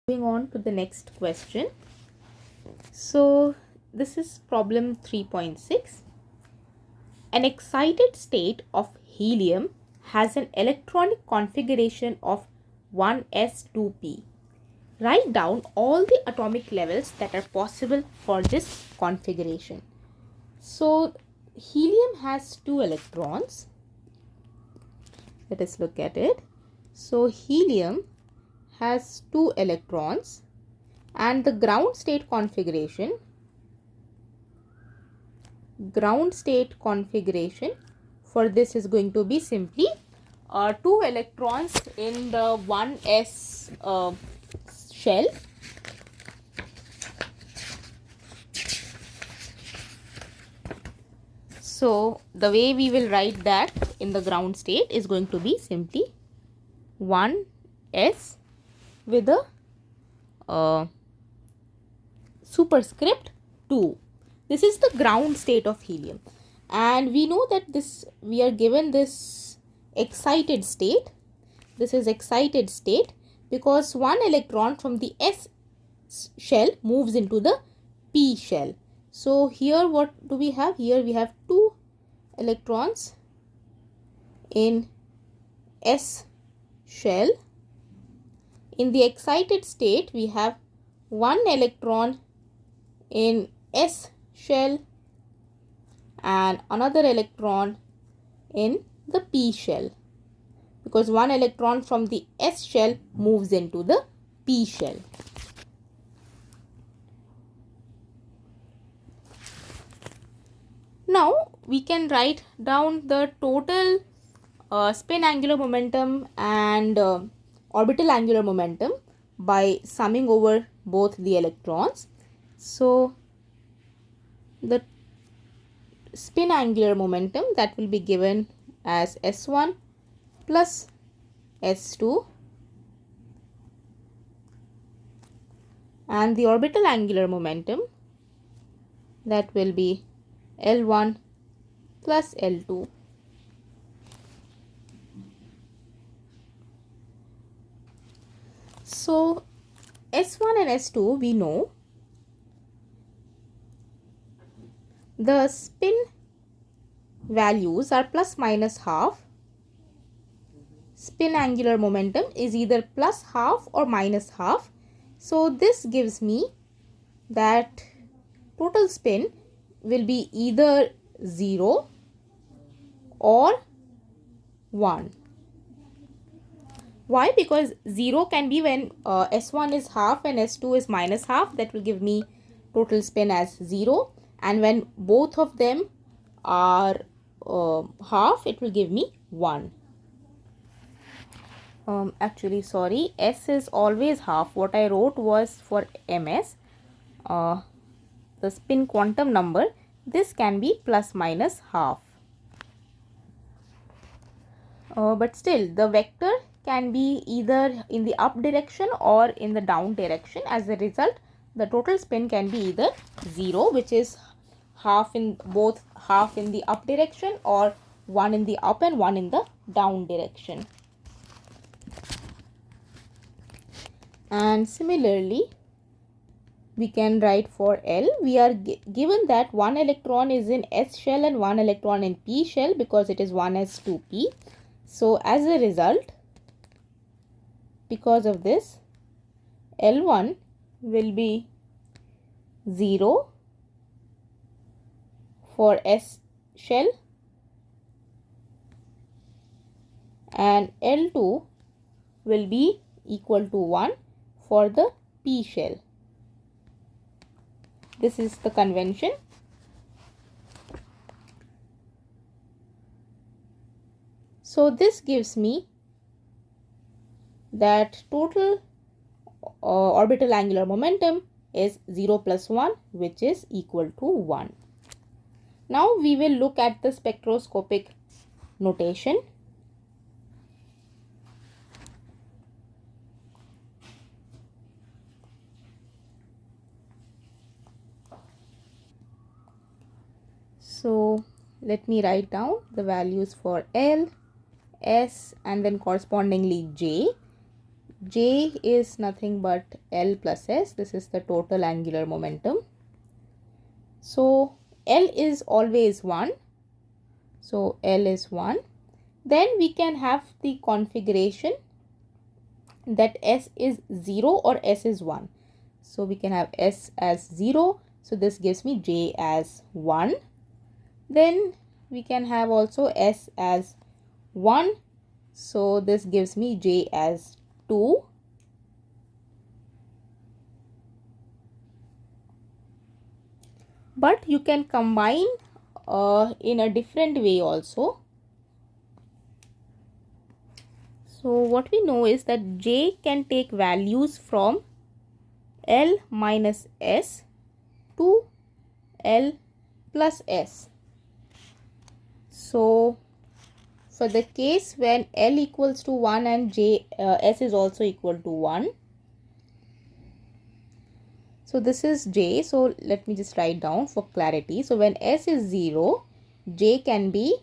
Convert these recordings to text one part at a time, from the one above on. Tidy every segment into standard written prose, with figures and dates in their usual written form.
Moving on to the next question. So this is problem 3.6. An excited state of helium has an electronic configuration of 1s2p. Write down all the atomic levels that are possible for this configuration. So helium has 2 electrons. Let us look at it. So helium has 2 electrons and the ground state configuration for this is going to be simply 2 electrons in the 1s shell so the way we will write that in the ground state is going to be simply 1s with a superscript 2. This is the ground state of helium, and we know that we are given this excited state. This is excited state because one electron from the s shell moves into the p shell. So here what do we have? Here we have 2 electrons in s shell. In the excited state we have 1 electron in s shell and another electron in the p shell, because 1 electron from the s shell moves into the p shell. Now we can write down the total spin angular momentum and orbital angular momentum by summing over both the electrons. So the spin angular momentum, that will be given as S1 plus S2, and the orbital angular momentum, that will be L1 plus L2. So S1 and S2 we know. The spin values are plus minus half. Spin angular momentum is either plus half or minus half. So this gives me that total spin will be either 0 or 1. Why? Because 0 can be when S1 is half and S2 is minus half. That will give me total spin as 0. And when both of them are half, it will give me 1. Actually, sorry, S is always half. What I wrote was for MS, the spin quantum number, this can be plus minus half. But still, the vector can be either in the up direction or in the down direction. As a result, the total spin can be either 0, which is half in the up direction, or 1 in the up and 1 in the down direction. And similarly, we can write for L. We are given that 1 electron is in S shell and 1 electron in P shell, because it is 1s2p. So as a result, because of this, L1 will be 0 for S shell and L2 will be equal to 1 for the P shell. This is the convention. So this gives me that total orbital angular momentum is 0 plus 1, which is equal to 1. Now we will look at the spectroscopic notation. So let me write down the values for L, S, and then correspondingly J. J is nothing but L plus S. This is the total angular momentum. So L is always 1. So L is 1. Then we can have the configuration that S is 0 or S is 1. So we can have S as 0. So this gives me J as 1. Then we can have also S as 1. So this gives me J as 2. But you can combine in a different way also. So what we know is that J can take values from L minus S to L plus S. So for the case when L equals to 1 and S is also equal to 1. So this is J. So let me just write down for clarity. So when S is 0, J can be,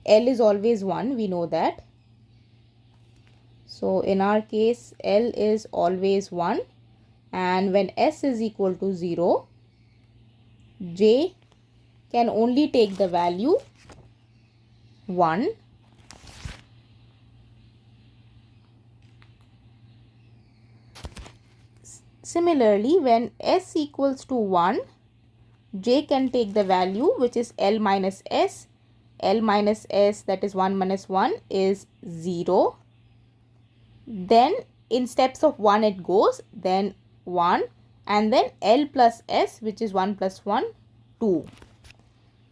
L is always 1. We know that. So in our case, L is always 1. And when S is equal to 0, J can only take the value 1. Similarly, when S equals to 1, J can take the value which is L minus S. L minus S, that is 1 minus 1, is 0. Then in steps of 1 it goes, then 1, and then L plus S, which is 1 plus 1, 2.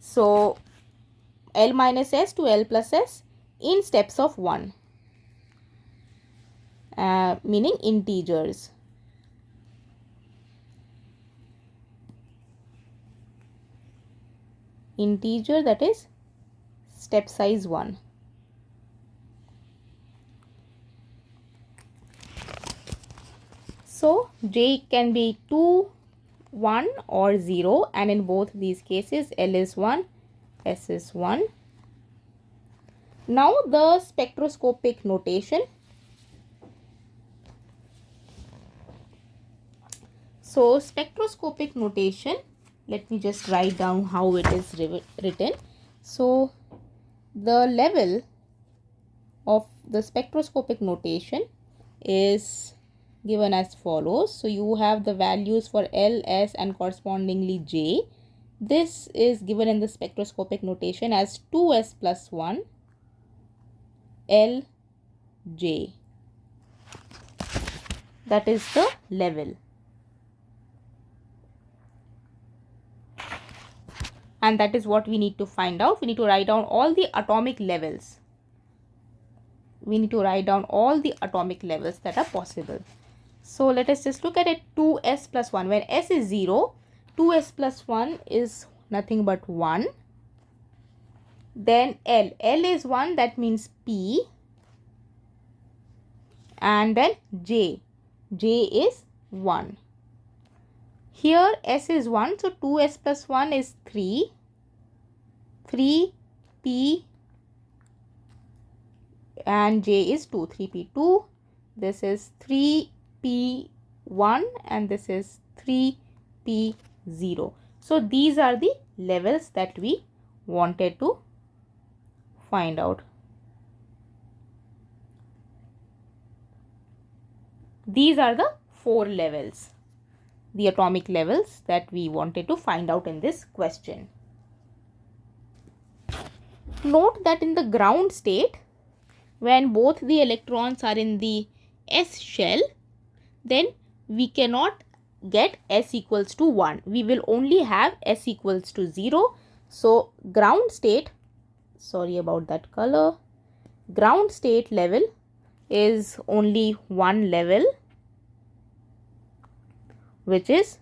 So L minus S to L plus S in steps of 1, meaning integers. Integer, that is step size 1. So J can be 2, 1 or 0, and in both these cases L is 1, S is 1. Now the spectroscopic notation. So spectroscopic notation, let me just write down how it is written. So the level of the spectroscopic notation is given as follows. So you have the values for L, S and correspondingly J. This is given in the spectroscopic notation as 2S plus 1 L J. That is the level. And that is what we need to find out. We need to write down all the atomic levels. We need to write down all the atomic levels that are possible. So let us just look at it. 2S plus 1. When S is 0, 2S plus 1 is nothing but 1. Then L. L is 1, that means P. And then J. J is 1. Here S is 1, so 2S plus 1 is 3. 3P and J is 2. 3P2. This is 3P1 and this is 3P0. So these are the levels that we wanted to find out. These are the 4 levels, the atomic levels that we wanted to find out in this question. Note that in the ground state, when both the electrons are in the S shell, then we cannot get S equals to 1. We will only have S equals to 0. So ground state, sorry about that color, ground state level is only one level, which is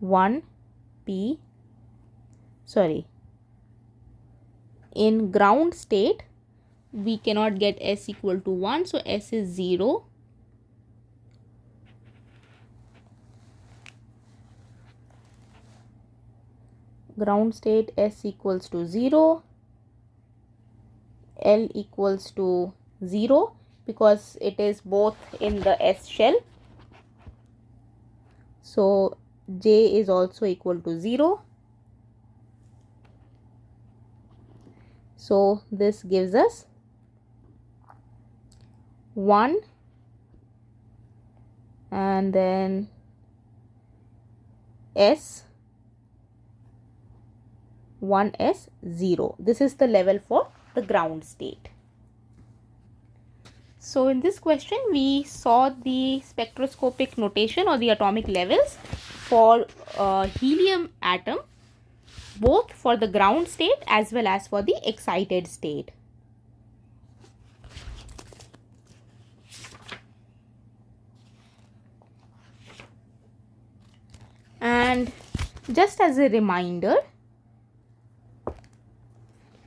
1P. In ground state, we cannot get S equal to 1, so S is 0. Ground state S equals to 0. L equals to 0 because it is both in the S shell. So J is also equal to 0. So this gives us 1 and then S 1S 0. This is the level for the ground state. So in this question we saw the spectroscopic notation or the atomic levels for helium atom, both for the ground state as well as for the excited state. And just as a reminder,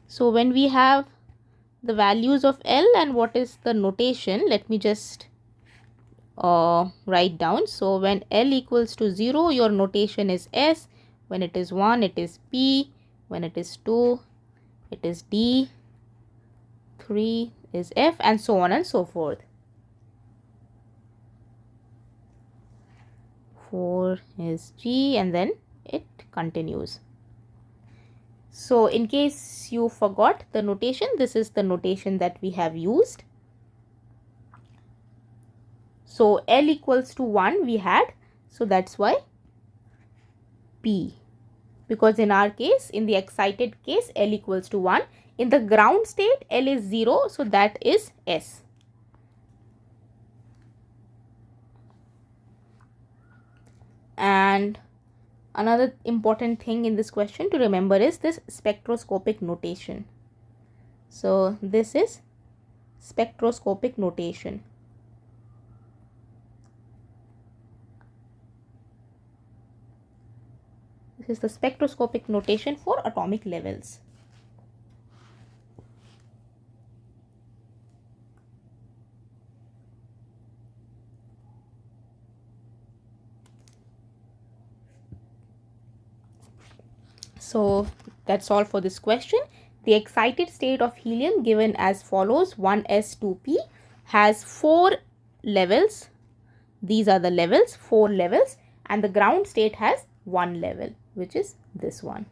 so when we have the values of L and what is the notation, let me just write down. So when L equals to 0, your notation is S. When it is 1, it is P. When it is 2, it is D. 3 is F, and so on and so forth. 4 is G, and then it continues. So in case you forgot the notation, this is the notation that we have used. So L equals to 1 we had, so that's why P, because in our case, in the excited case, L equals to 1. In the ground state, L is 0, so that is S. And another important thing in this question to remember is this spectroscopic notation. So this is spectroscopic notation. This is the spectroscopic notation for atomic levels. So that's all for this question. The excited state of helium given as follows: 1s2p has 4 levels. These are the levels, 4 levels, and the ground state has 1 level, which is this one.